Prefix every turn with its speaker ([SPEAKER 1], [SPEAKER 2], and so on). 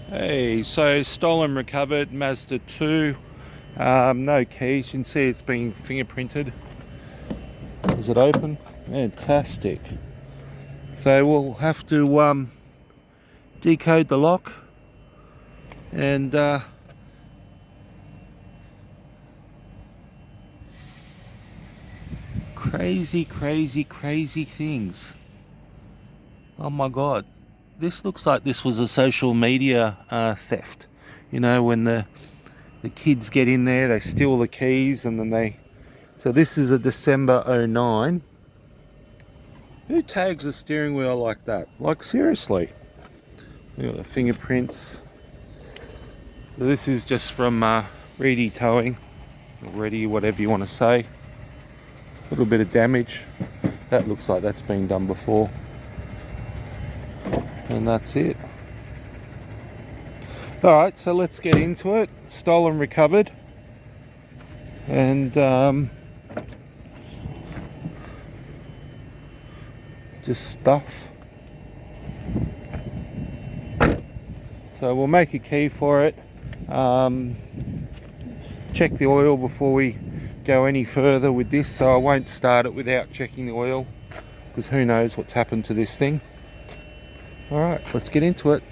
[SPEAKER 1] Hey, so stolen recovered Mazda 2. No keys. You can see it's been fingerprinted. Is it open? Fantastic. So we'll have to decode the lock and crazy things. Oh my god. This looks like this was a social media theft. You know, when the kids get in there, they steal the keys and then they... So this is a December '09. Who tags a steering wheel like that? Like, seriously. Look at the fingerprints. This is just from Reedy Towing, or Reedy, whatever you want to say. A little bit of damage. That looks like that's been done before. And that's it. Alright, so let's get into it. Stolen recovered. And just stuff. So we'll make a key for it. Check the oil before we go any further with this, so I won't start it without checking the oil, because who knows what's happened to this thing. Alright, let's get into it.